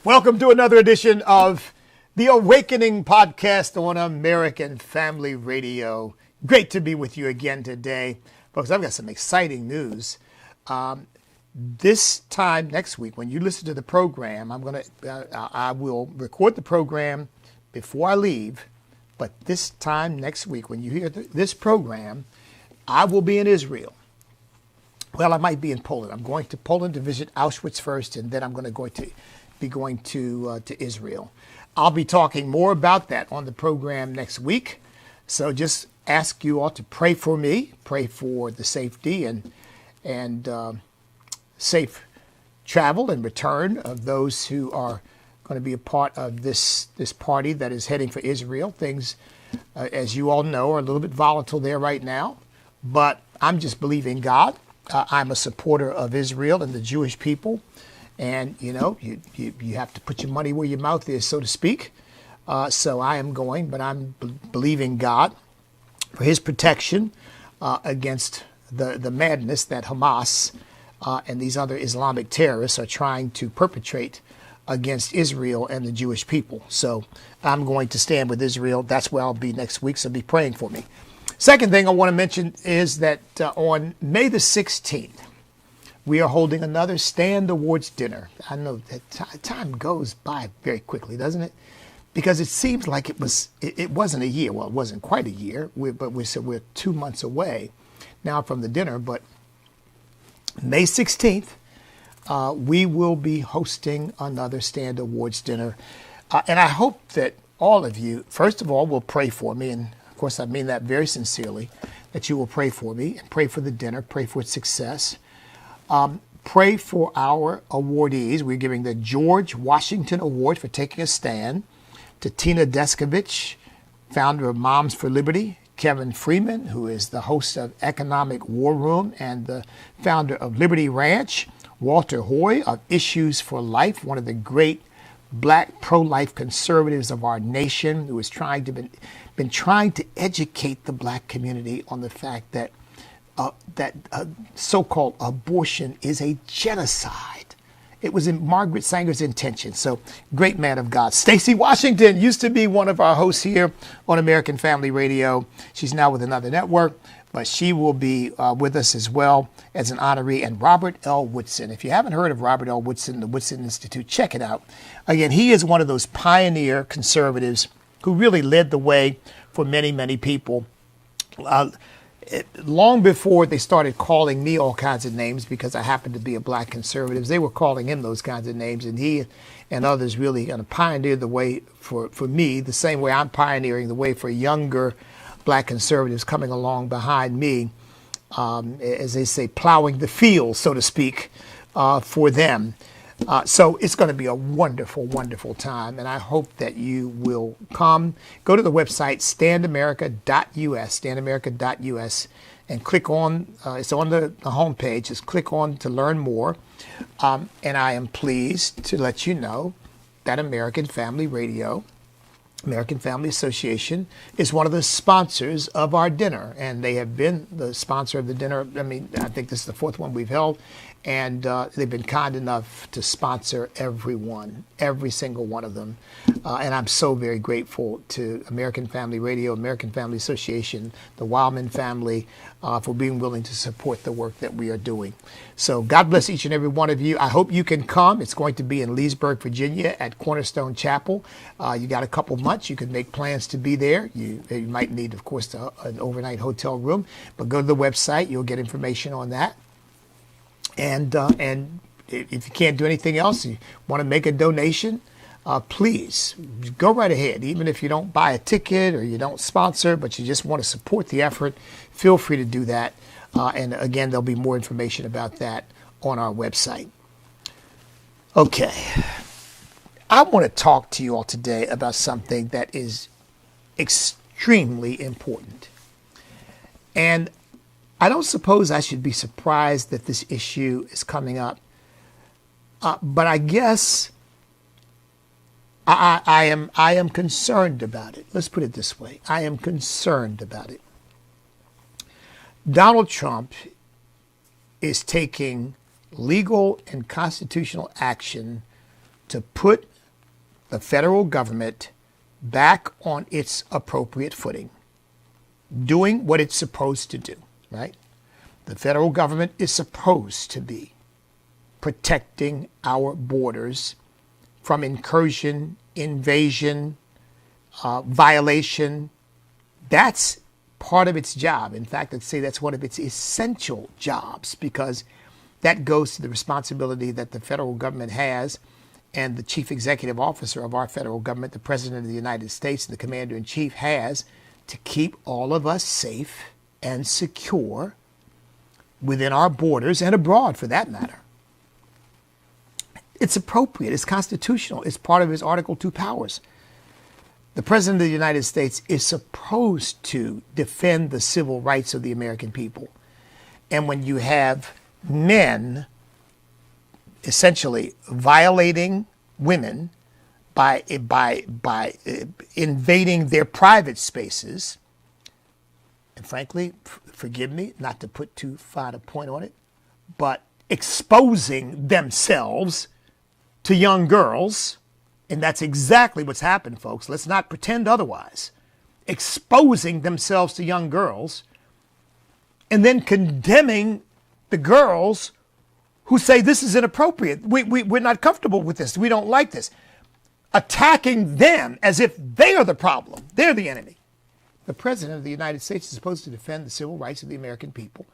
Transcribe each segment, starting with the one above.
Welcome to another edition of the Awakening Podcast on American Family Radio. Great to be with you again today. Folks, I've got some exciting news. This time next week, when you listen to the program, I will record the program before I leave. But this time next week, when you hear this program, I will be in Israel. Well, I might be in Poland. I'm going to Poland to visit Auschwitz first, and then I'm going to be going to Israel. I'll be talking more about that on the program next week. So just ask you all to pray for me, pray for the safety and safe travel and return of those who are going to be a part of this party that is heading for Israel. Things, as you all know, are a little bit volatile there right now, but I'm just believing God. I'm a supporter of Israel and the Jewish people. And, you know, you have to put your money where your mouth is, so to speak. So I am going, but I'm believing God for his protection against the madness that Hamas and these other Islamic terrorists are trying to perpetrate against Israel and the Jewish people. So I'm going to stand with Israel. That's where I'll be next week, so be praying for me. Second thing I want to mention is that on May the 16th, we are holding another Stand Awards dinner. I know that time goes by very quickly, doesn't it? Because it seems like it wasn't a year. Well, it wasn't quite a year, but we're 2 months away now from the dinner. But May 16th, we will be hosting another Stand Awards dinner. And I hope that all of you, first of all, will pray for me. And of course, I mean that very sincerely, that you will pray for me and pray for the dinner, pray for its success. Pray for our awardees. We're giving the George Washington Award for taking a stand to Tina Deskovich, founder of Moms for Liberty, Kevin Freeman, who is the host of Economic War Room and the founder of Liberty Ranch, Walter Hoy of Issues for Life, one of the great black pro-life conservatives of our nation, who has been trying to educate the black community on the fact that so-called abortion is a genocide. It was in Margaret Sanger's intention. So great man of God. Stacey Washington used to be one of our hosts here on American Family Radio. She's now with another network, but she will be with us as well as an honoree. And Robert L. Woodson. If you haven't heard of Robert L. Woodson, the Woodson Institute, check it out. Again, he is one of those pioneer conservatives who really led the way for many, many people. Long before they started calling me all kinds of names, because I happen to be a black conservative, they were calling him those kinds of names, and he and others really kind of pioneered the way for me, the same way I'm pioneering the way for younger black conservatives coming along behind me, as they say, plowing the field, so to speak, for them. So it's going to be a wonderful, wonderful time, and I hope that you will come. Go to the website, standamerica.us, and click on, it's on the homepage, just click on to learn more. And I am pleased to let you know that American Family Radio, American Family Association, is one of the sponsors of our dinner, and they have been the sponsor of the dinner. I mean, I think this is the fourth one we've held. And they've been kind enough to sponsor everyone, every single one of them. And I'm so very grateful to American Family Radio, American Family Association, the Wildman family, for being willing to support the work that we are doing. So God bless each and every one of you. I hope you can come. It's going to be in Leesburg, Virginia at Cornerstone Chapel. You got a couple months. You can make plans to be there. You might need, of course, an overnight hotel room. But go to the website. You'll get information on that. And if you can't do anything else, you want to make a donation, please go right ahead. Even if you don't buy a ticket or you don't sponsor, but you just want to support the effort, feel free to do that. And again, there'll be more information about that on our website. Okay. I want to talk to you all today about something that is extremely important. And I don't suppose I should be surprised that this issue is coming up, but I guess I am concerned about it. Let's put it this way. I am concerned about it. Donald Trump is taking legal and constitutional action to put the federal government back on its appropriate footing, doing what it's supposed to do, right? The federal government is supposed to be protecting our borders from incursion, invasion, violation. That's part of its job. In fact, I'd say that's one of its essential jobs, because that goes to the responsibility that the federal government has, and the chief executive officer of our federal government, the President of the United States, and the Commander-in-Chief has, to keep all of us safe and secure within our borders and abroad, for that matter. It's appropriate. It's constitutional. It's part of his Article 2 powers. The President of the United States is supposed to defend the civil rights of the American people. And when you have men essentially violating women by invading their private spaces, and frankly, forgive me not to put too fine a point on it, but exposing themselves to young girls, and that's exactly what's happened, folks. Let's not pretend otherwise. Exposing themselves to young girls, and then condemning the girls who say this is inappropriate. We're not comfortable with this. We don't like this. Attacking them as if they are the problem. They're the enemy. The President of the United States is supposed to defend the civil rights of the American people,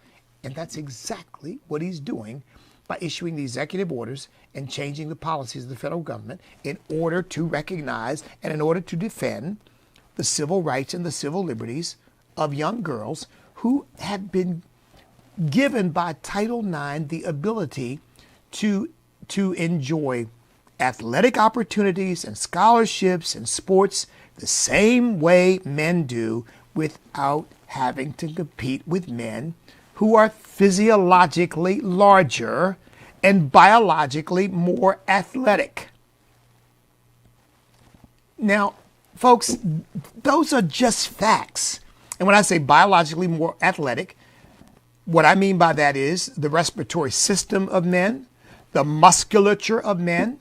and that's exactly what he's doing by issuing the executive orders and changing the policies of the federal government in order to recognize and in order to defend the civil rights and the civil liberties of young girls who have been given by Title IX the ability to enjoy athletic opportunities and scholarships and sports the same way men do, without having to compete with men who are physiologically larger and biologically more athletic. Now, folks, those are just facts. And when I say biologically more athletic, what I mean by that is the respiratory system of men, the musculature of men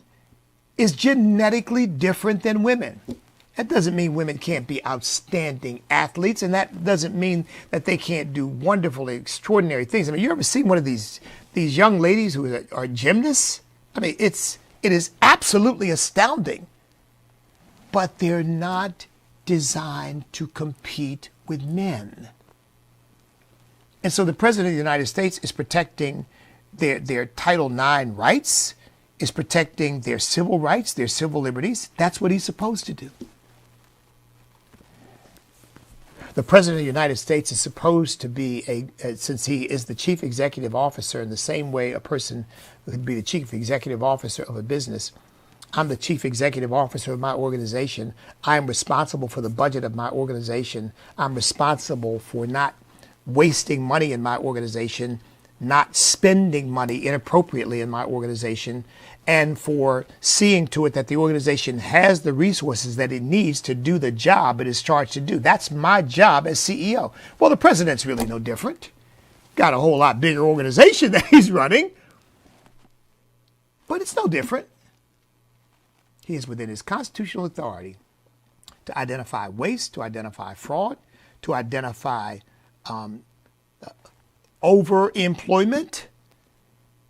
is genetically different than women. That doesn't mean women can't be outstanding athletes, and that doesn't mean that they can't do wonderfully extraordinary things. I mean, you ever seen one of these young ladies who are gymnasts? I mean, it is absolutely astounding. But they're not designed to compete with men. And so the President of the United States is protecting their Title IX rights, is protecting their civil rights, their civil liberties. That's what he's supposed to do. The President of the United States is supposed to be, since he is the chief executive officer, in the same way a person would be the chief executive officer of a business. I'm the chief executive officer of my organization. I'm responsible for the budget of my organization. I'm responsible for not wasting money in my organization, not spending money inappropriately in my organization, and for seeing to it that the organization has the resources that it needs to do the job it is charged to do. That's my job as CEO. Well, the president's really no different. Got a whole lot bigger organization that he's running, but it's no different. He is within his constitutional authority to identify waste, to identify fraud, to identify overemployment.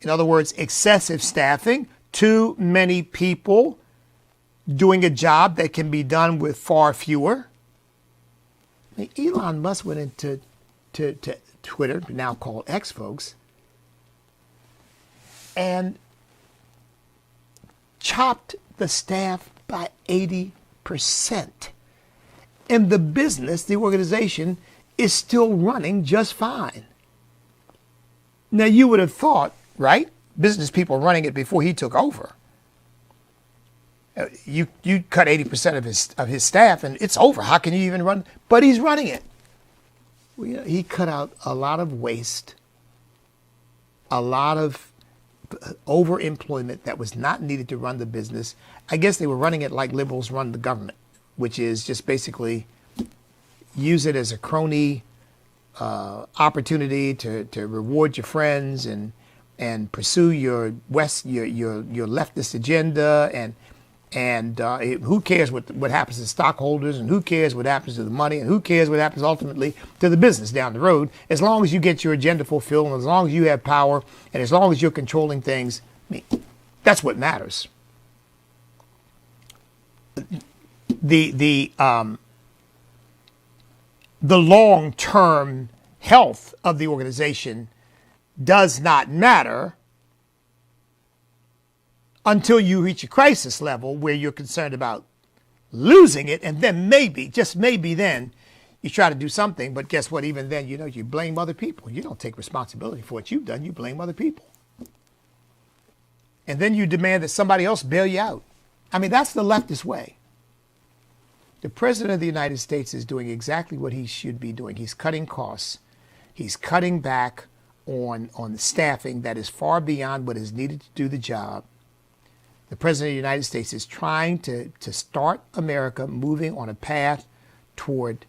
In other words, excessive staffing, too many people doing a job that can be done with far fewer. I mean, Elon Musk went into Twitter, now called X, folks, and chopped the staff by 80%. And the business, the organization, is still running just fine. Now, you would have thought, right? Business people running it before he took over. You cut 80% of his staff and it's over. How can you even run? But he's running it. Well, you know, he cut out a lot of waste, a lot of overemployment that was not needed to run the business. I guess they were running it like liberals run the government, which is just basically use it as a crony opportunity to reward your friends and and pursue your your leftist agenda, and who cares what happens to stockholders, and who cares what happens to the money, and who cares what happens ultimately to the business down the road, as long as you get your agenda fulfilled, and as long as you have power, and as long as you're controlling things. I mean, that's what matters. The long-term health of the organization does not matter until you reach a crisis level where you're concerned about losing it, and then maybe, just maybe then, you try to do something. But guess what? Even then, you blame other people. You don't take responsibility for what you've done. You blame other people. And then you demand that somebody else bail you out. I mean, that's the leftist way. The President of the United States is doing exactly what he should be doing. He's cutting costs. He's cutting back on the staffing that is far beyond what is needed to do the job. The President of the United States is trying to start America moving on a path toward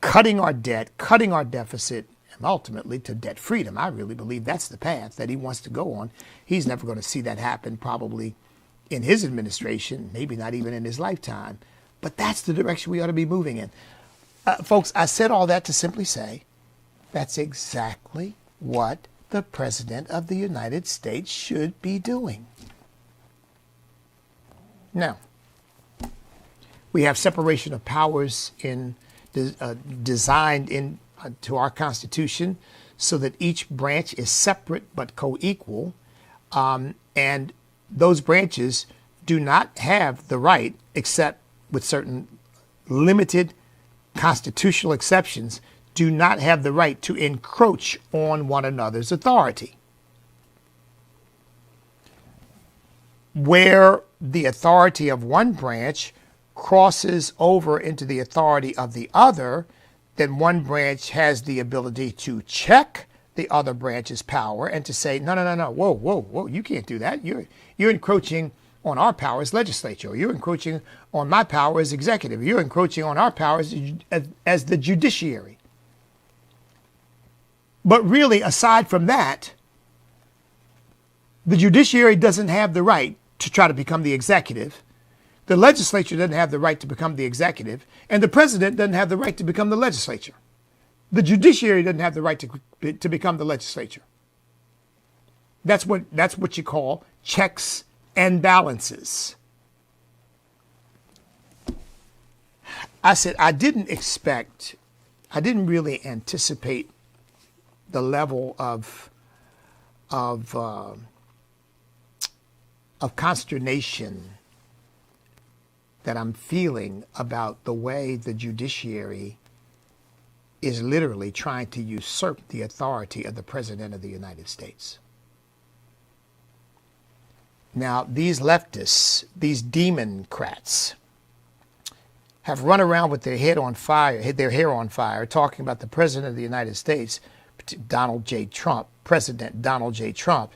cutting our debt, cutting our deficit, and ultimately to debt freedom. I really believe that's the path that he wants to go on. He's never going to see that happen probably in his administration, maybe not even in his lifetime. But that's the direction we ought to be moving in. Folks, I said all that to simply say that's exactly what the President of the United States should be doing. Now, we have separation of powers designed into our Constitution so that each branch is separate but co-equal, and those branches do not have the right, except with certain limited constitutional exceptions, do not have the right to encroach on one another's authority. Where the authority of one branch crosses over into the authority of the other, then one branch has the ability to check the other branch's power and to say, no, whoa, you can't do that. You're encroaching on our power as legislature. You're encroaching on my power as executive. You're encroaching on our power as the judiciary. But really, aside from that, the judiciary doesn't have the right to try to become the executive. The legislature doesn't have the right to become the executive. And the president doesn't have the right to become the legislature. The judiciary doesn't have the right to become the legislature. That's what you call checks and balances. I said I didn't really anticipate the level of consternation that I'm feeling about the way the judiciary is literally trying to usurp the authority of the President of the United States. Now, these leftists, these democrats, have run around with their hair on fire, talking about the President of the United States, President Donald J. Trump,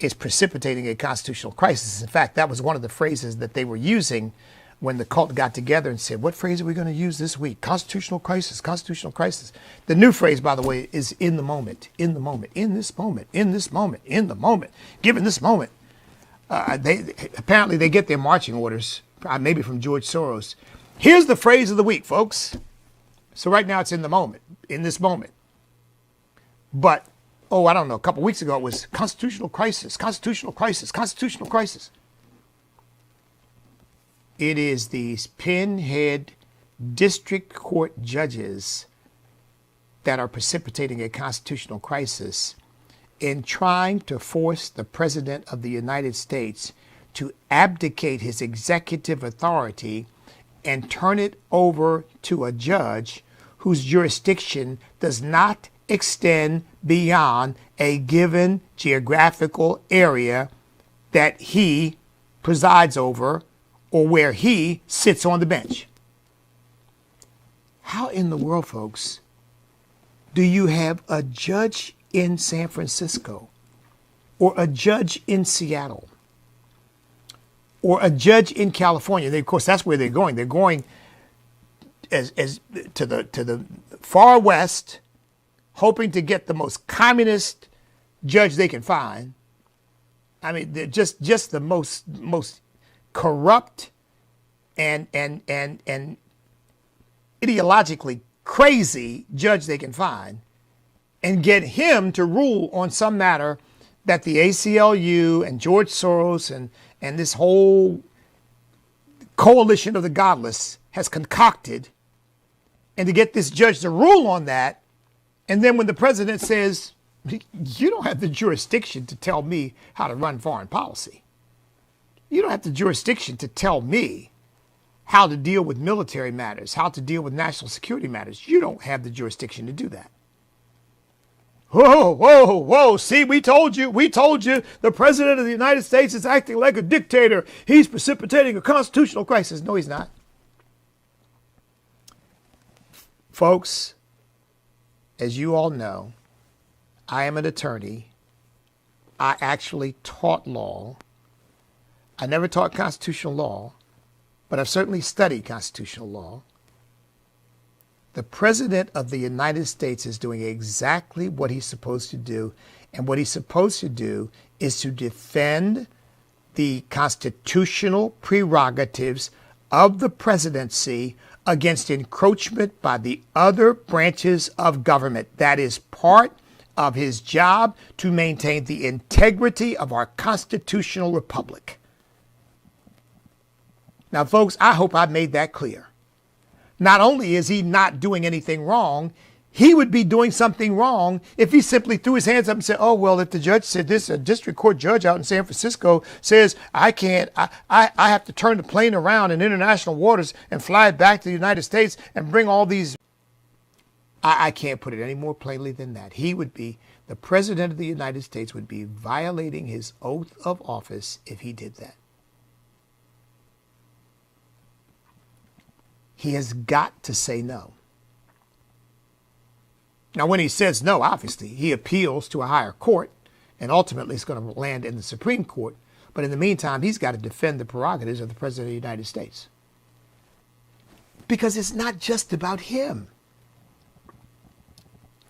is precipitating a constitutional crisis. In fact, that was one of the phrases that they were using when the cult got together and said, what phrase are we going to use this week? Constitutional crisis, constitutional crisis. The new phrase, by the way, is in the moment, in the moment, in this moment, in this moment, in the moment, given this moment. Apparently they get their marching orders, maybe from George Soros. Here's the phrase of the week, folks. So right now it's in the moment, in this moment. But, I don't know, a couple weeks ago it was constitutional crisis, constitutional crisis, constitutional crisis. It is these pinhead district court judges that are precipitating a constitutional crisis in trying to force the President of the United States to abdicate his executive authority and turn it over to a judge whose jurisdiction does not extend beyond a given geographical area that he presides over or where he sits on the bench. How in the world, folks, do you have a judge in San Francisco or a judge in Seattle or a judge in California? Of course, that's where they're going. They're going as to the far west, hoping to get the most communist judge they can find. I mean, they're just the most corrupt and ideologically crazy judge they can find, and get him to rule on some matter that the ACLU and George Soros and this whole coalition of the godless has concocted, and to get this judge to rule on that. And then when the president says, you don't have the jurisdiction to tell me how to run foreign policy. You don't have the jurisdiction to tell me how to deal with military matters, how to deal with national security matters. You don't have the jurisdiction to do that. Whoa, whoa, whoa. See, we told you the president of the United States is acting like a dictator. He's precipitating a constitutional crisis. No, he's not. Folks, as you all know, I am an attorney. I actually taught law. I never taught constitutional law, but I've certainly studied constitutional law. The President of the United States is doing exactly what he's supposed to do. And what he's supposed to do is to defend the constitutional prerogatives of the presidency against encroachment by the other branches of government. That is part of his job, to maintain the integrity of our constitutional republic. Now, folks, I hope I made that clear. Not only is he not doing anything wrong, he would be doing something wrong if he simply threw his hands up and said, oh, well, if the judge said this, a district court judge out in San Francisco says, I have to turn the plane around in international waters and fly it back to the United States and bring all these. I can't put it any more plainly than that. The president of the United States would be violating his oath of office if he did that. He has got to say no. Now, when he says no, obviously, he appeals to a higher court, and ultimately it's going to land in the Supreme Court. But in the meantime, he's got to defend the prerogatives of the President of the United States. Because it's not just about him.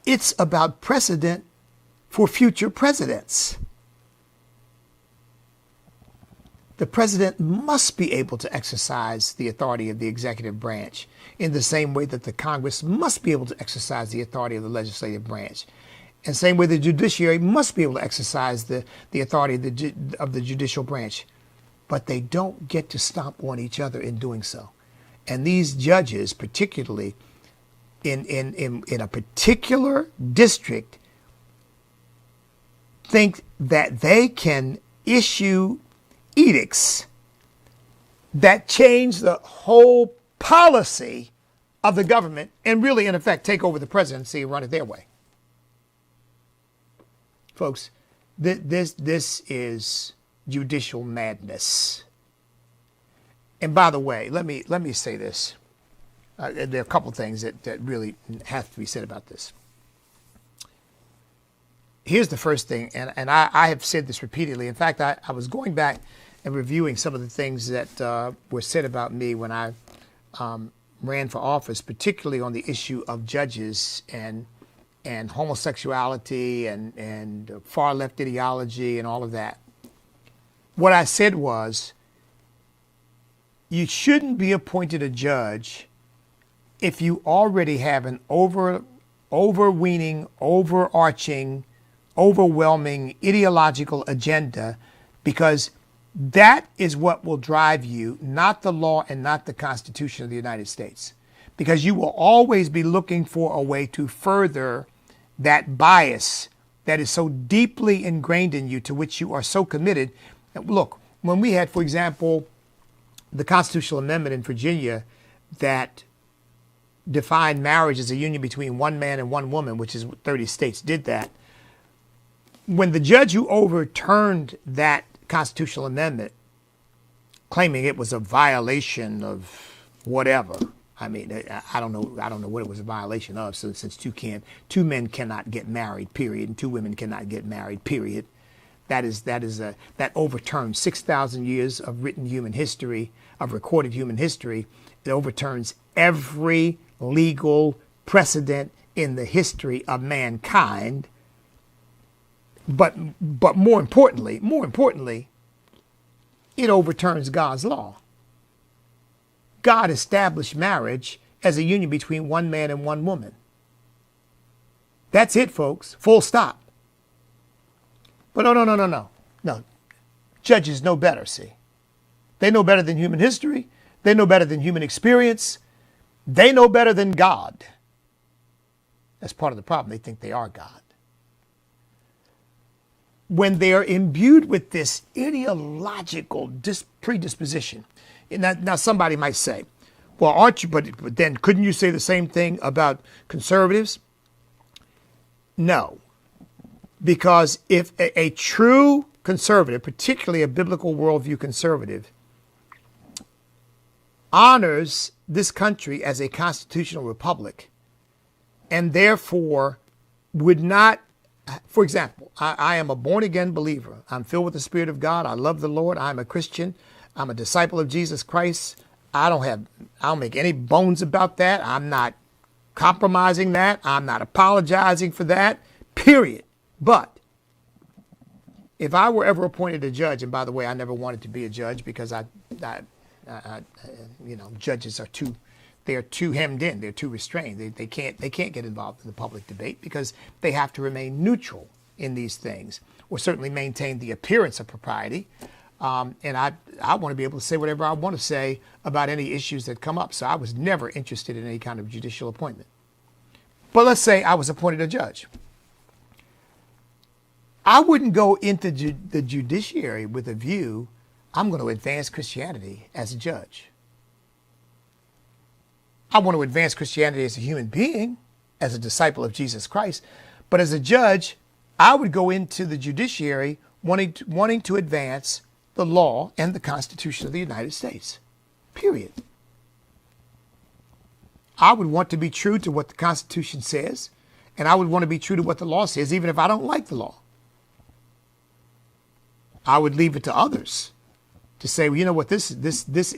It's about precedent for future presidents. The president must be able to exercise the authority of the executive branch in the same way that the Congress must be able to exercise the authority of the legislative branch. And same way the judiciary must be able to exercise the authority of the judicial branch. But they don't get to stomp on each other in doing so. And these judges, particularly in a particular district, think that they can issue edicts that change the whole policy of the government and really, in effect, take over the presidency and run it their way. Folks, this is judicial madness. And by the way, let me say this. There are a couple of things that really have to be said about this. Here's the first thing, and I have said this repeatedly. In fact, I was going back and reviewing some of the things that were said about me when I ran for office, particularly on the issue of judges and homosexuality and far left ideology and all of that. What I said was, you shouldn't be appointed a judge if you already have an overweening, overarching, overwhelming ideological agenda, because that is what will drive you, not the law and not the Constitution of the United States. Because you will always be looking for a way to further that bias that is so deeply ingrained in you, to which you are so committed. Look, when we had, for example, the constitutional amendment in Virginia that defined marriage as a union between one man and one woman, which is what 30 states did that. When the judge who overturned that constitutional amendment, claiming it was a violation of whatever, I mean, I don't know what it was a violation of. So since two men cannot get married, period, and two women cannot get married, period. That overturns 6,000 years of written human history, of recorded human history. It overturns every legal precedent in the history of mankind. But more importantly, it overturns God's law. God established marriage as a union between one man and one woman. That's it, folks. Full stop. But no. Judges know better, see. They know better than human history. They know better than human experience. They know better than God. That's part of the problem. They think they are God. When they are imbued with this ideological predisposition. Now somebody might say, well, aren't you, but then couldn't you say the same thing about conservatives? No, because if a true conservative, particularly a biblical worldview conservative, honors this country as a constitutional republic and therefore would not, for example, I am a born-again believer. I'm filled with the Spirit of God. I love the Lord. I'm a Christian. I'm a disciple of Jesus Christ. I don't make any bones about that. I'm not compromising that. I'm not apologizing for that, period. But if I were ever appointed a judge, and by the way, I never wanted to be a judge because judges are too hemmed in. They're too restrained. They can't get involved in the public debate because they have to remain neutral in these things, or certainly maintain the appearance of propriety. And I want to be able to say whatever I want to say about any issues that come up. So I was never interested in any kind of judicial appointment. But let's say I was appointed a judge. I wouldn't go into the judiciary with a view, I'm going to advance Christianity as a judge. I want to advance Christianity as a human being, as a disciple of Jesus Christ. But as a judge, I would go into the judiciary wanting to advance the law and the Constitution of the United States, period. I would want to be true to what the Constitution says, and I would want to be true to what the law says, even if I don't like the law. I would leave it to others to say, well, you know what, this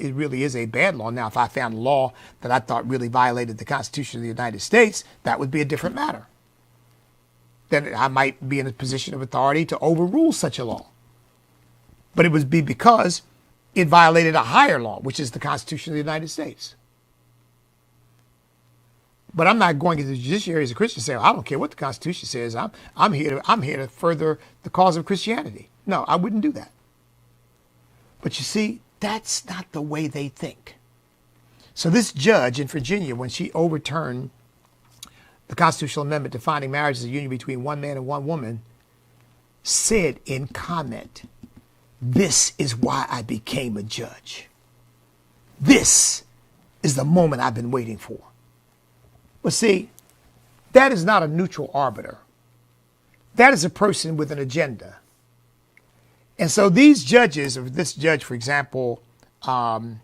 really is a bad law. Now, if I found a law that I thought really violated the Constitution of the United States, that would be a different matter. Then I might be in a position of authority to overrule such a law. But it would be because it violated a higher law, which is the Constitution of the United States. But I'm not going to the judiciary as a Christian and say, well, I don't care what the Constitution says. I'm here to further the cause of Christianity. No, I wouldn't do that. But you see, that's not the way they think. So this judge in Virginia, when she overturned the constitutional amendment defining marriage as a union between one man and one woman, said in comment, "This is why I became a judge. This is the moment I've been waiting for." But see, that is not a neutral arbiter. That is a person with an agenda. And so these judges, or this judge, for example, the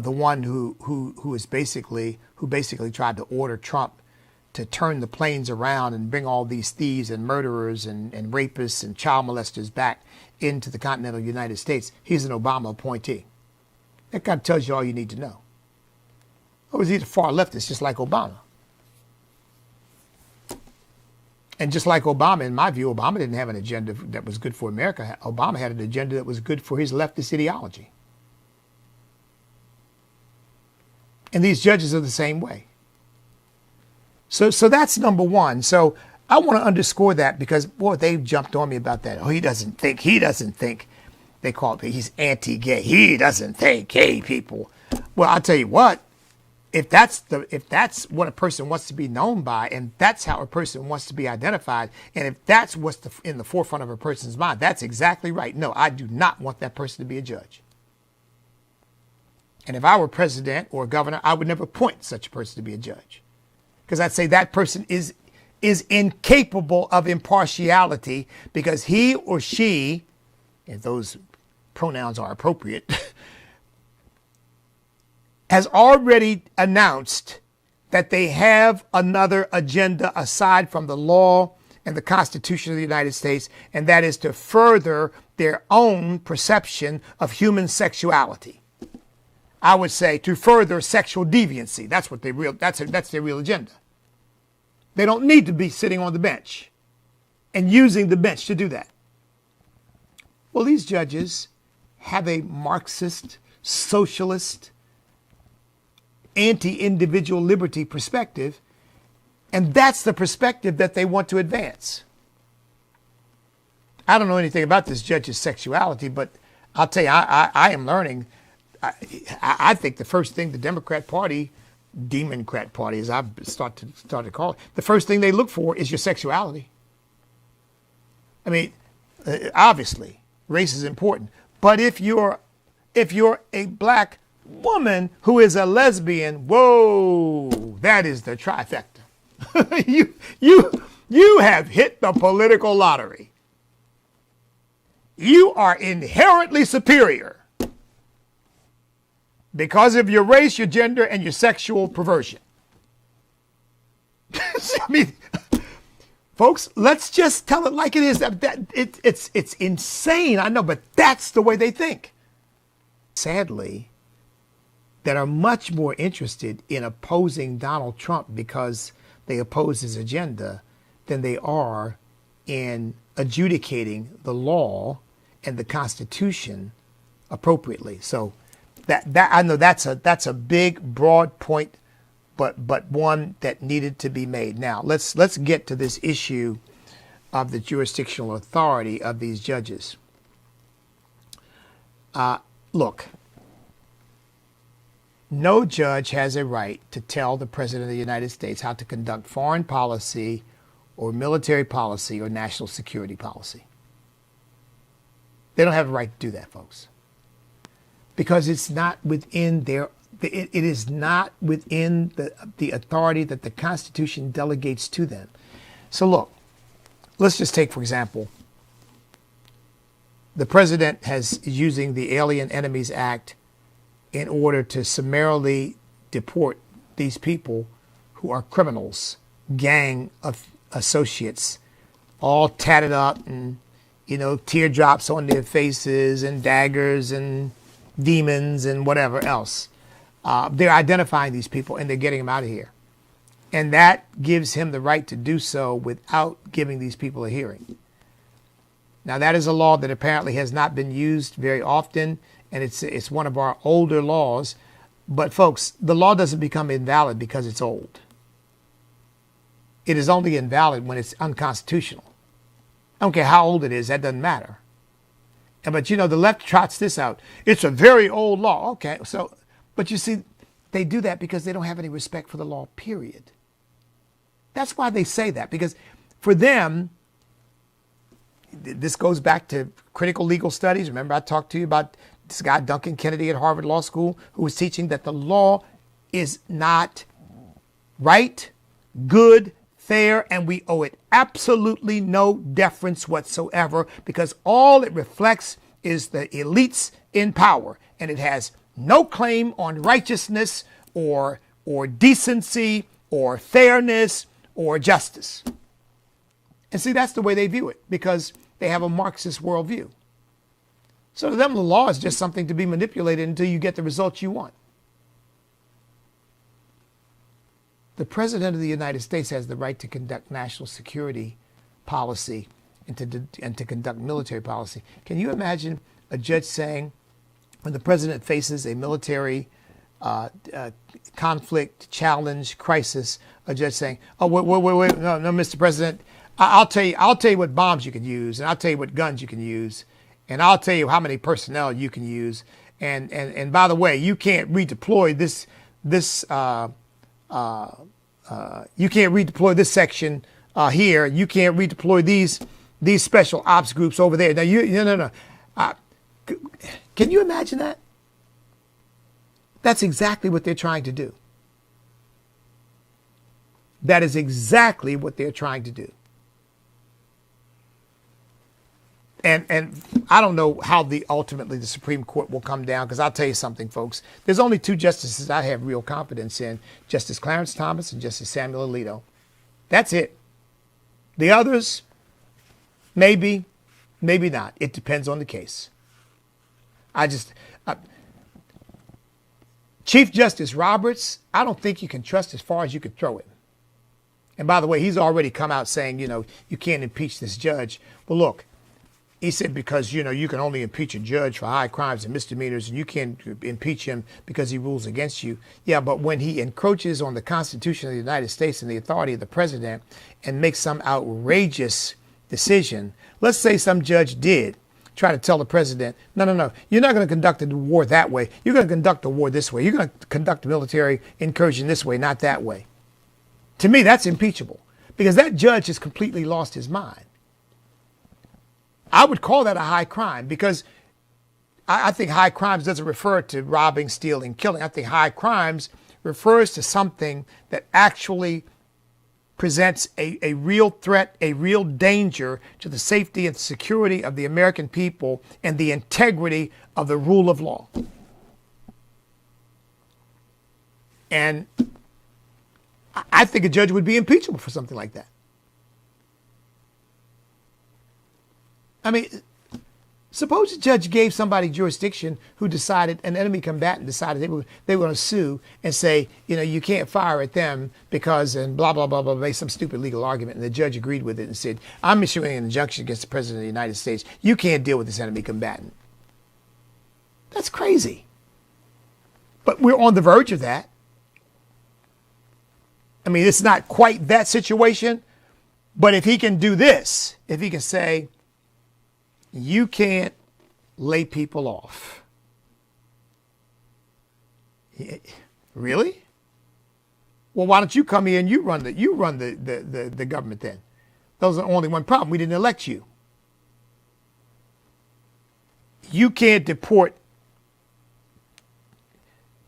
one who basically tried to order Trump to turn the planes around and bring all these thieves and murderers and rapists and child molesters back into the continental United States. He's an Obama appointee. That kind of tells you all you need to know. Or is he the far leftist, just like Obama? And just like Obama, in my view, Obama didn't have an agenda that was good for America. Obama had an agenda that was good for his leftist ideology. And these judges are the same way. So that's number one. So I want to underscore that because, boy, they've jumped on me about that. Oh, he doesn't think. They call it, he's anti-gay. He doesn't think gay people. Well, I'll tell you what, if that's what a person wants to be known by, and that's how a person wants to be identified, and if that's what's in the forefront of a person's mind, that's exactly right. No, I do not want that person to be a judge. And if I were president or governor, I would never appoint such a person to be a judge. Because I'd say that person is incapable of impartiality because he or she, if those pronouns are appropriate, has already announced that they have another agenda aside from the law and the Constitution of the United States, and that is to further their own perception of human sexuality. I would say to further sexual deviancy. That's their real agenda. They don't need to be sitting on the bench and using the bench to do that. Well, these judges have a Marxist, socialist, anti-individual liberty perspective, and that's the perspective that they want to advance. I don't know anything about this judge's sexuality, but I'll tell you, I am learning. I think the first thing the Democrat Party, Democrat Party, as I've started to call it, the first thing they look for is your sexuality. I mean, obviously, race is important, but if you're a black woman who is a lesbian, whoa, that is the trifecta. you have hit the political lottery. You are inherently superior because of your race, your gender, and your sexual perversion. I mean, folks, let's just tell it like it is. It's insane, I know, but that's the way they think. Sadly, that are much more interested in opposing Donald Trump because they oppose his agenda than they are in adjudicating the law and the Constitution appropriately. So that I know that's a big, broad point, but one that needed to be made. Now let's get to this issue of the jurisdictional authority of these judges. Look, no judge has a right to tell the President of the United States how to conduct foreign policy or military policy or national security policy. They don't have a right to do that, folks, because it's not within their, it is not within the authority that the Constitution delegates to them. So look, let's just take, for example, the president is using the Alien Enemies Act in order to summarily deport these people who are criminals, gang of associates, all tatted up and, teardrops on their faces and daggers and demons and whatever else. They're identifying these people and they're getting them out of here. And that gives him the right to do so without giving these people a hearing. Now, that is a law that apparently has not been used very often, and it's one of our older laws. But folks, the law doesn't become invalid because it's old. It is only invalid when it's unconstitutional. I don't care how old it is, that doesn't matter. But the left trots this out. It's a very old law. Okay, but you see, they do that because they don't have any respect for the law, period. That's why they say that, because for them, this goes back to critical legal studies. Remember, I talked to you about this guy, Duncan Kennedy at Harvard Law School, who was teaching that the law is not right, good, fair, and we owe it absolutely no deference whatsoever because all it reflects is the elites in power, and it has no claim on righteousness or decency or fairness or justice. And see, that's the way they view it because they have a Marxist worldview. So to them, the law is just something to be manipulated until you get the results you want. The President of the United States has the right to conduct national security policy and to conduct military policy. Can you imagine a judge saying, when the President faces a military conflict, challenge, crisis, a judge saying, "Oh, wait, no, Mr. President, I'll tell you what bombs you can use, and I'll tell you what guns you can use, and I'll tell you how many personnel you can use, and by the way, you can't redeploy this you can't redeploy this section here. You can't redeploy these special ops groups over there. Now no. Can you imagine that? That's exactly what they're trying to do. That is exactly what they're trying to do. And I don't know how ultimately the Supreme Court will come down, because I'll tell you something, folks. There's only two justices I have real confidence in, Justice Clarence Thomas and Justice Samuel Alito. That's it. The others, maybe, maybe not. It depends on the case. Chief Justice Roberts, I don't think you can trust as far as you could throw him. And by the way, he's already come out saying, you can't impeach this judge. Well, look, he said because, you can only impeach a judge for high crimes and misdemeanors, and you can't impeach him because he rules against you. Yeah, but when he encroaches on the Constitution of the United States and the authority of the president and makes some outrageous decision, let's say some judge did try to tell the president, no, you're not going to conduct a war that way. You're going to conduct a war this way. You're going to conduct a military incursion this way, not that way. To me, that's impeachable because that judge has completely lost his mind. I would call that a high crime because I think high crimes doesn't refer to robbing, stealing, killing. I think high crimes refers to something that actually presents a real threat, a real danger to the safety and security of the American people and the integrity of the rule of law. And I think a judge would be impeachable for something like that. I mean, suppose a judge gave somebody jurisdiction who decided, an enemy combatant decided they were going to sue and say, you can't fire at them because, and blah, blah, blah, blah, make some stupid legal argument. And the judge agreed with it and said, I'm issuing an injunction against the president of the United States. You can't deal with this enemy combatant. That's crazy. But we're on the verge of that. I mean, it's not quite that situation, but if he can do this, if he can say, you can't lay people off. Really? Well, why don't you come here and you run the government then? That was the only one problem. We didn't elect you. You can't deport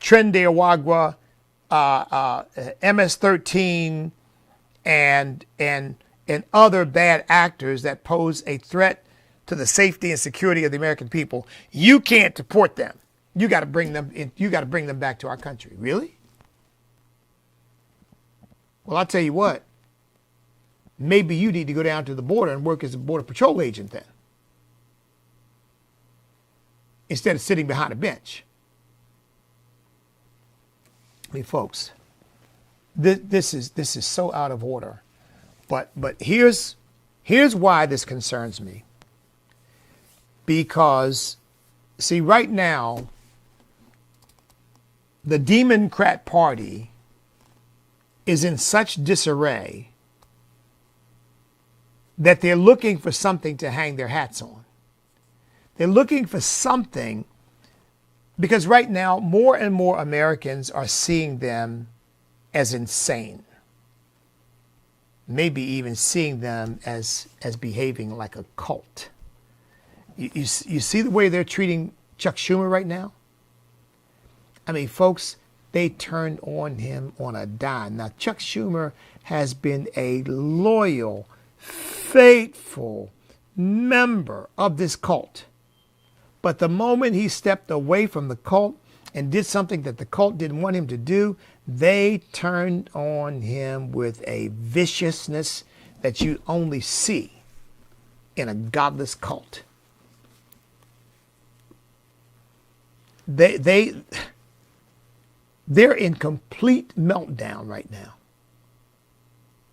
Trendeawagwa, MS-13, and other bad actors that pose a threat to the safety and security of the American people. You can't deport them. You got to bring them in. You got to bring them back to our country. Really? Well, I'll tell you what. Maybe you need to go down to the border and work as a border patrol agent then, instead of sitting behind a bench. I mean, folks, this is so out of order. But here's why this concerns me. Because, see, right now, the Democrat Party is in such disarray that they're looking for something to hang their hats on. They're looking for something because right now, more and more Americans are seeing them as insane. Maybe even seeing them as behaving like a cult. You see the way they're treating Chuck Schumer right now? I mean, folks, they turned on him on a dime. Now, Chuck Schumer has been a loyal, faithful member of this cult. But the moment he stepped away from the cult and did something that the cult didn't want him to do, they turned on him with a viciousness that you only see in a godless cult. They're in complete meltdown right now.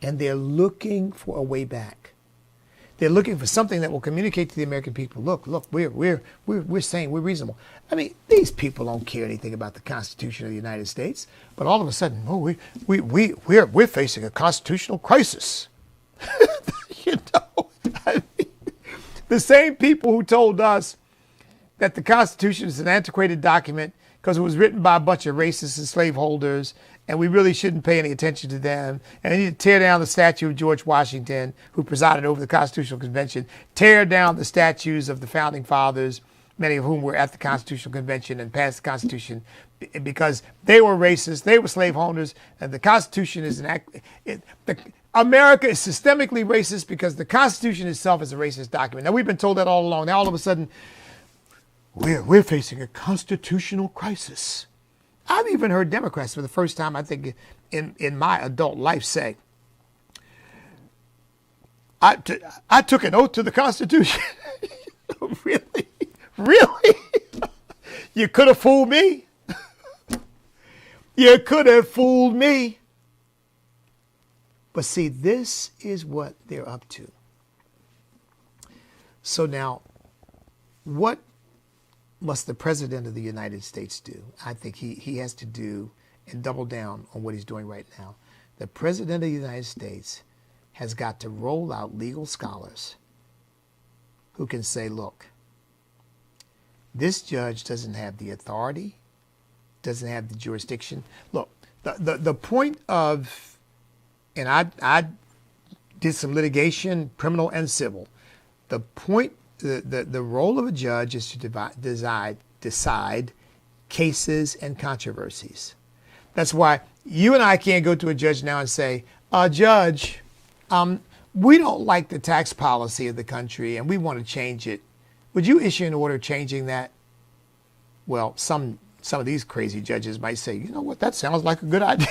And they're looking for a way back. They're looking for something that will communicate to the American people. Look, we're saying we're reasonable. I mean, these people don't care anything about the Constitution of the United States. But all of a sudden, we're facing a constitutional crisis. I mean, the same people who told us that the Constitution is an antiquated document because it was written by a bunch of racists and slaveholders, and we really shouldn't pay any attention to them. And we need to tear down the statue of George Washington, who presided over the Constitutional Convention, tear down the statues of the Founding Fathers, many of whom were at the Constitutional Convention and passed the Constitution because they were racist, they were slaveholders, and the Constitution is an act. America is systemically racist because the Constitution itself is a racist document. Now, we've been told that all along. Now, all of a sudden, we're facing a constitutional crisis. I've even heard Democrats for the first time, I think, in my adult life say, I took an oath to the Constitution. Really? Really? You could have fooled me. You could have fooled me. But see, this is what they're up to. So now, what must the President of the United States do? I think he has to do and double down on what he's doing right now. The President of the United States has got to roll out legal scholars who can say, look, this judge doesn't have the authority, doesn't have the jurisdiction. Look, the point of, and I did some litigation, criminal and civil. The point, the role of a judge is to decide cases and controversies. That's why you and I can't go to a judge now and say, Judge, we don't like the tax policy of the country and we want to change it. Would you issue an order changing that? Well, some of these crazy judges might say, you know what, that sounds like a good idea.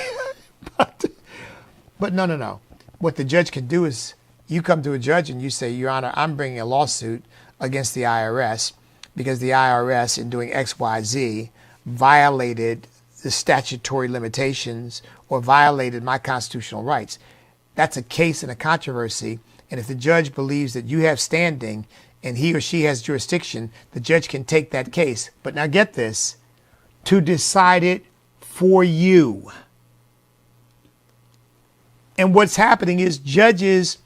but no. What the judge can do is you come to a judge and you say, Your Honor, I'm bringing a lawsuit against the IRS because the IRS, in doing X, Y, Z, violated the statutory limitations or violated my constitutional rights. That's a case and a controversy. And if the judge believes that you have standing and he or she has jurisdiction, the judge can take that case. But now get this, to decide it for you. And what's happening is judges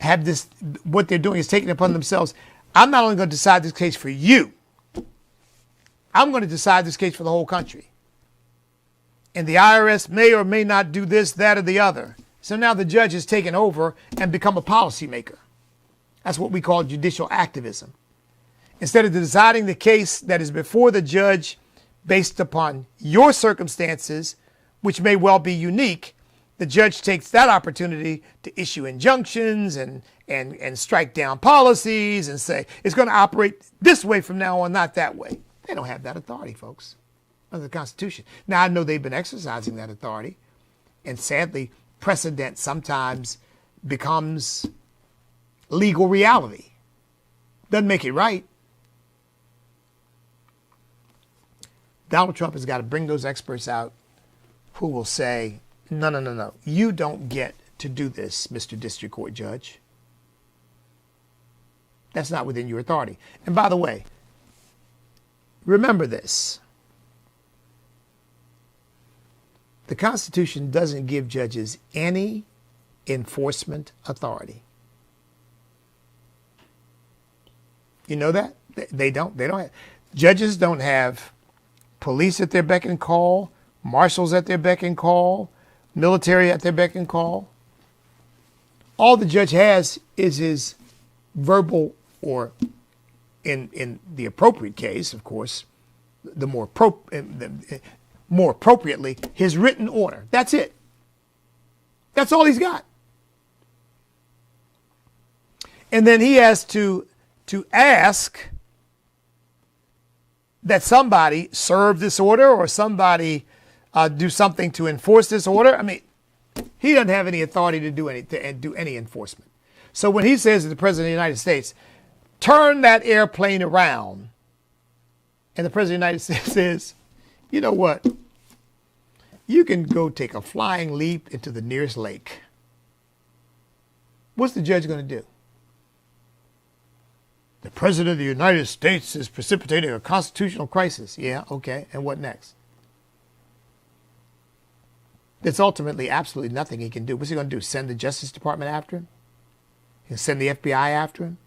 have this, what they're doing is taking it upon themselves. I'm not only going to decide this case for you, I'm going to decide this case for the whole country. And the IRS may or may not do this, that, or the other. So now the judge has taken over and become a policymaker. That's what we call judicial activism. Instead of deciding the case that is before the judge based upon your circumstances, which may well be unique, the judge takes that opportunity to issue injunctions and strike down policies and say, it's going to operate this way from now on, not that way. They don't have that authority, folks, under the Constitution. Now, I know they've been exercising that authority, and sadly, precedent sometimes becomes legal reality. Doesn't make it right. Donald Trump has got to bring those experts out who will say, no. You don't get to do this, Mr. District Court Judge. That's not within your authority. And by the way, remember this. The Constitution doesn't give judges any enforcement authority. You know that? They don't. They don't have. Judges don't have police at their beck and call, marshals at their beck and call, military at their beck and call. All the judge has is his verbal, or in the appropriate case, of course, the more appropriately, his written order. That's it. That's all he's got. And then he has to ask that somebody serve this order or somebody do something to enforce this order. I mean, he doesn't have any authority to do any enforcement. So when he says to the President of the United States, turn that airplane around, and the President of the United States says, you know what? You can go take a flying leap into the nearest lake. What's the judge going to do? The President of the United States is precipitating a constitutional crisis. Yeah, okay. And what next? There's ultimately absolutely nothing he can do. What's he going to do? Send the Justice Department after him? He'll send the FBI after him?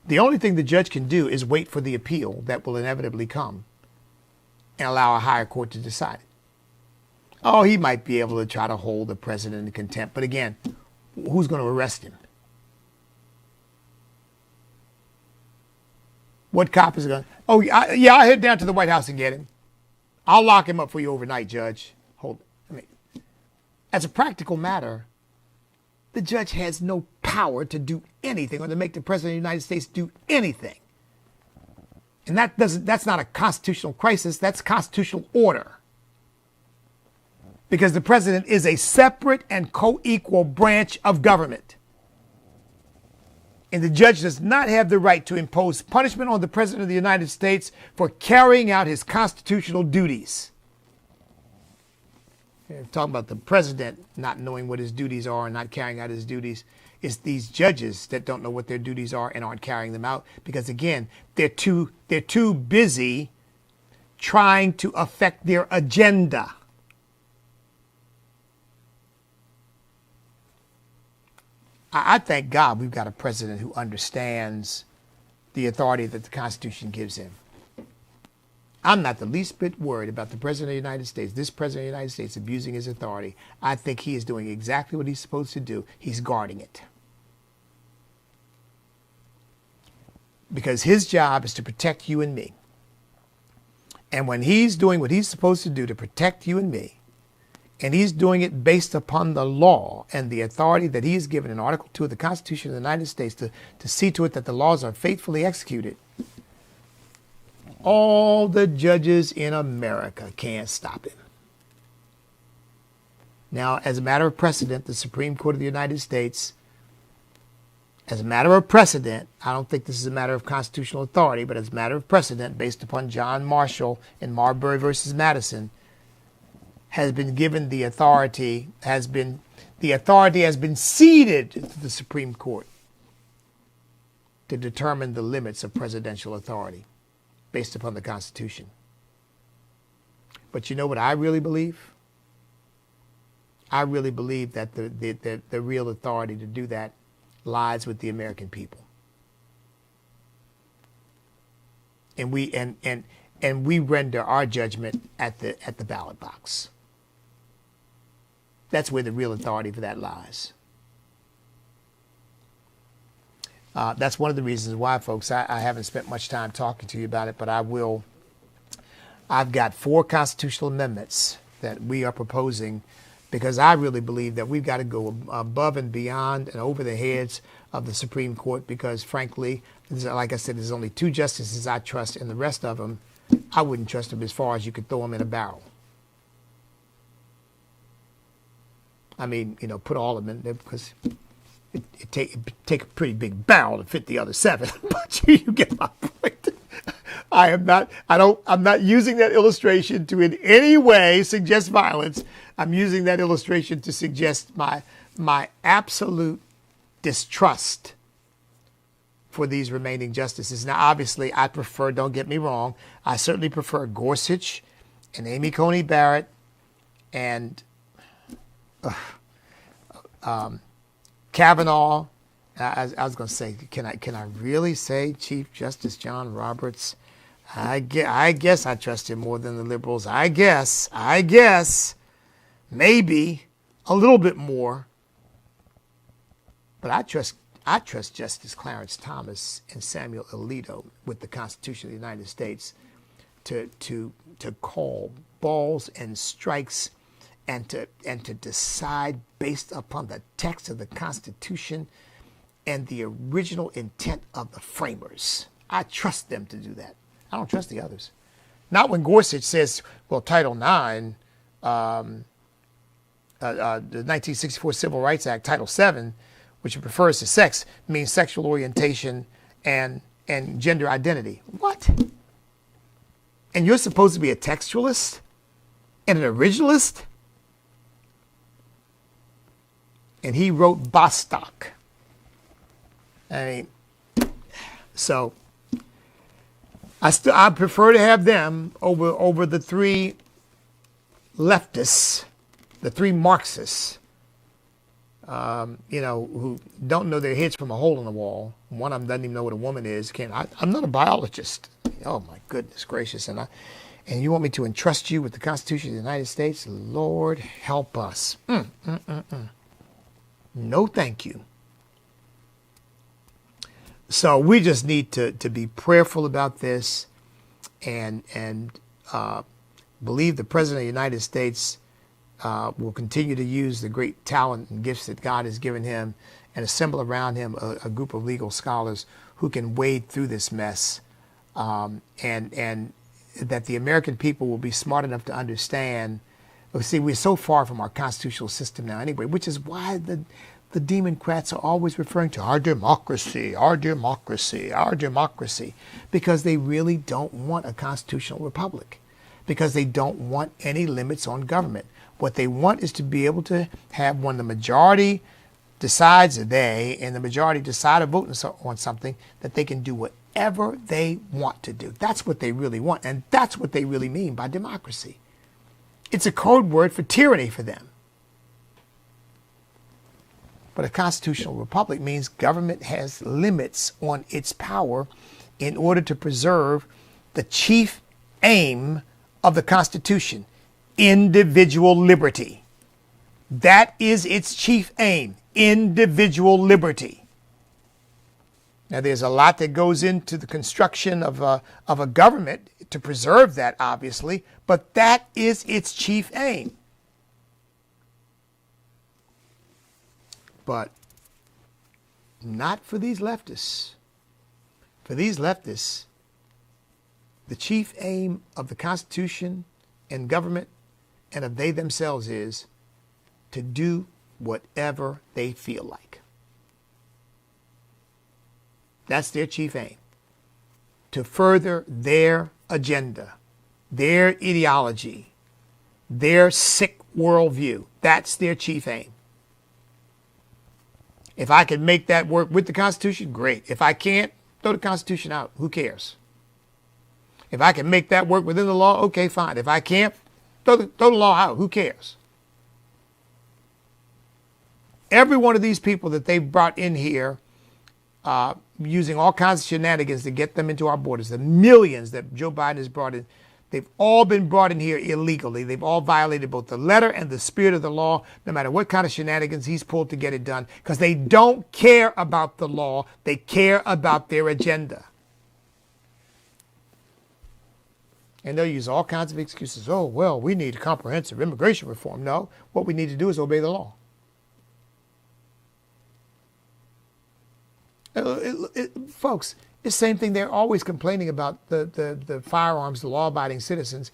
The only thing the judge can do is wait for the appeal that will inevitably come and allow a higher court to decide it. Oh, he might be able to try to hold the president in contempt. But again, who's going to arrest him? What cop is going to... Oh, yeah, I'll head down to the White House and get him. I'll lock him up for you overnight, Judge. Hold it. I mean, as a practical matter, the judge has no power to do anything or to make the President of the United States do anything. And that's not a constitutional crisis, that's constitutional order. Because the president is a separate and co-equal branch of government. And the judge does not have the right to impose punishment on the President of the United States for carrying out his constitutional duties. talking about the president not knowing what his duties are and not carrying out his duties. It's these judges that don't know what their duties are and aren't carrying them out because, again, they're too busy trying to affect their agenda. I thank God we've got a president who understands the authority that the Constitution gives him. I'm not the least bit worried about the President of the United States, this President of the United States, abusing his authority. I think he is doing exactly what he's supposed to do. He's guarding it. Because his job is to protect you and me. And when he's doing what he's supposed to do to protect you and me, and he's doing it based upon the law and the authority that he is given in Article 2 of the Constitution of the United States to see to it that the laws are faithfully executed, all the judges in America can't stop him. Now, as a matter of precedent, the Supreme Court of the United States, as a matter of precedent, I don't think this is a matter of constitutional authority, but as a matter of precedent, based upon John Marshall in Marbury versus Madison, has been given the authority, has been ceded to the Supreme Court to determine the limits of presidential authority based upon the Constitution. But you know what I really believe? I really believe that the real authority to do that lies with the American people. And we render our judgment at the ballot box. That's where the real authority for that lies. That's one of the reasons why, folks, I haven't spent much time talking to you about it, but I will. I've got 4 constitutional amendments that we are proposing because I really believe that we've got to go above and beyond and over the heads of the Supreme Court because, frankly, like I said, there's only 2 justices I trust, and the rest of them, I wouldn't trust them as far as you could throw them in a barrel. I mean, put all of them in there because it take a pretty big barrel to fit the other 7. But you get my point. I'm not using that illustration to in any way suggest violence. I'm using that illustration to suggest my absolute distrust for these remaining justices. Now, obviously, I prefer, don't get me wrong, I certainly prefer Gorsuch and Amy Coney Barrett and Kavanaugh. I was going to say, can I really say Chief Justice John Roberts? I guess I trust him more than the liberals. I guess, maybe a little bit more. But I trust Justice Clarence Thomas and Samuel Alito with the Constitution of the United States to call balls and strikes and to decide based upon the text of the Constitution and the original intent of the framers. I trust them to do that. I don't trust the others. Not when Gorsuch says, well, Title IX, the 1964 Civil Rights Act, Title VII, which refers to sex, means sexual orientation and gender identity. What? And you're supposed to be a textualist and an originalist? And he wrote Bostock. I mean, so I prefer to have them over the 3 leftists, the 3 Marxists, who don't know their heads from a hole in the wall. One of them doesn't even know what a woman is. I'm not a biologist. Oh my goodness gracious! And you want me to entrust you with the Constitution of the United States? Lord help us. No, thank you. So we just need to be prayerful about this and believe the President of the United States will continue to use the great talent and gifts that God has given him and assemble around him a group of legal scholars who can wade through this mess and that the American people will be smart enough to understand. See, we're so far from our constitutional system now anyway, which is why the Democrats are always referring to our democracy, because they really don't want a constitutional republic, because they don't want any limits on government. What they want is to be able to have, when the majority decides a day and the majority decide to vote on something, that they can do whatever they want to do. That's what they really want. And that's what they really mean by democracy. It's a code word for tyranny for them. But a constitutional republic means government has limits on its power in order to preserve the chief aim of the Constitution, individual liberty. That is its chief aim, individual liberty. Now, there's a lot that goes into the construction of a government to preserve that, obviously, but that is its chief aim. But not for these leftists. For these leftists, the chief aim of the Constitution and government and of they themselves is to do whatever they feel like. That's their chief aim. To further their agenda, their ideology, their sick worldview. That's their chief aim. If I can make that work with the Constitution, great. If I can't, throw the Constitution out. Who cares? If I can make that work within the law, okay, fine. If I can't, throw the law out. Who cares? Every one of these people that they've brought in here, using all kinds of shenanigans to get them into our borders, the millions that Joe Biden has brought in, they've all been brought in here illegally. They've all violated both the letter and the spirit of the law, no matter what kind of shenanigans he's pulled to get it done, because they don't care about the law. They care about their agenda. And they'll use all kinds of excuses. Oh, well, we need comprehensive immigration reform. No, what we need to do is obey the law. Folks, it's the same thing. They're always complaining about the firearms, the law-abiding citizens.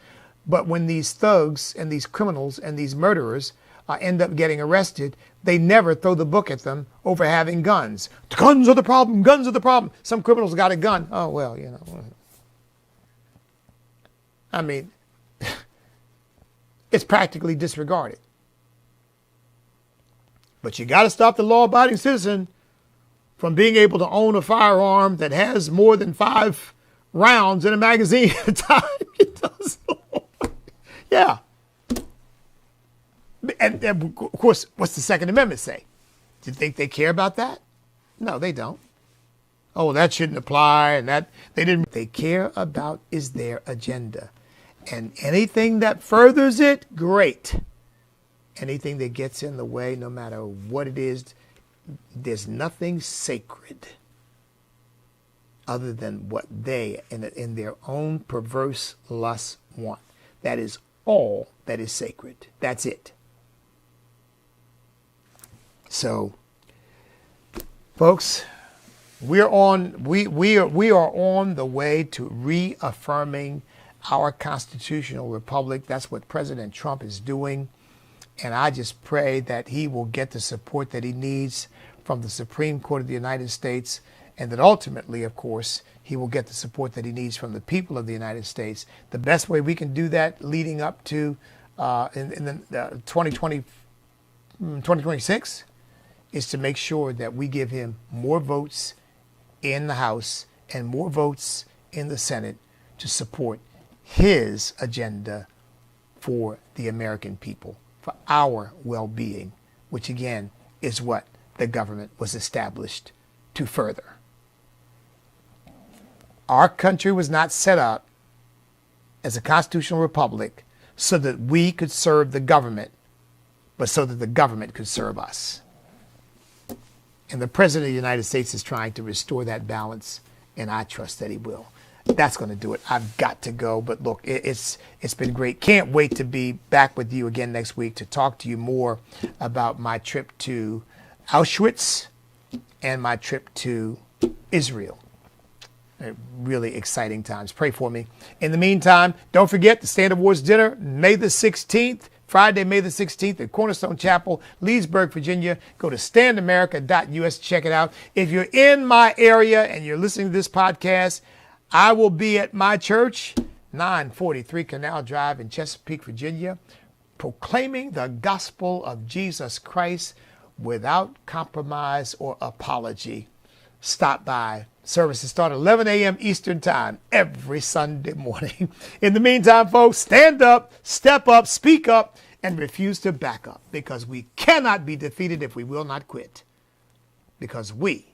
But when these thugs and these criminals and these murderers end up getting arrested, they never throw the book at them over having guns. Guns are the problem. Guns are the problem. Some criminals got a gun. Oh, well, you know. I mean, it's practically disregarded. But you got to stop the law-abiding citizen from being able to own a firearm that has more than 5 rounds in a magazine at a time. It does. Yeah. And of course, what's the Second Amendment say? Do you think they care about that? No, they don't. Oh, that shouldn't apply, and that they didn't. What they care about is their agenda. And anything that furthers it, great. Anything that gets in the way, no matter what it is, there's nothing sacred other than what they, in their own perverse lust, want. That is all that is sacred. That's it. So, folks, we are on the way to reaffirming our constitutional republic. That's what President Trump is doing. And I just pray that he will get the support that he needs from the Supreme Court of the United States, and that ultimately, of course, he will get the support that he needs from the people of the United States. The best way we can do that leading up to in the 2026 is to make sure that we give him more votes in the House and more votes in the Senate to support his agenda for the American people, for our well-being, which again is what the government was established to further. Our country was not set up as a constitutional republic so that we could serve the government, but so that the government could serve us. And the President of the United States is trying to restore that balance, and I trust that he will. That's going to do it. I've got to go. But look, it's been great. Can't wait to be back with you again next week to talk to you more about my trip to Auschwitz and my trip to Israel. Really exciting times. Pray for me. In the meantime, don't forget the Stand Up Wars dinner, May the 16th. Friday, May the 16th at Cornerstone Chapel, Leesburg, Virginia. Go to standamerica.us to check it out. If you're in my area and you're listening to this podcast, I will be at my church, 943 Canal Drive in Chesapeake, Virginia, proclaiming the gospel of Jesus Christ without compromise or apology. Stop by. Services start at 11 a.m. Eastern Time every Sunday morning. In the meantime, folks, stand up, step up, speak up, and refuse to back up, because we cannot be defeated if we will not quit, because we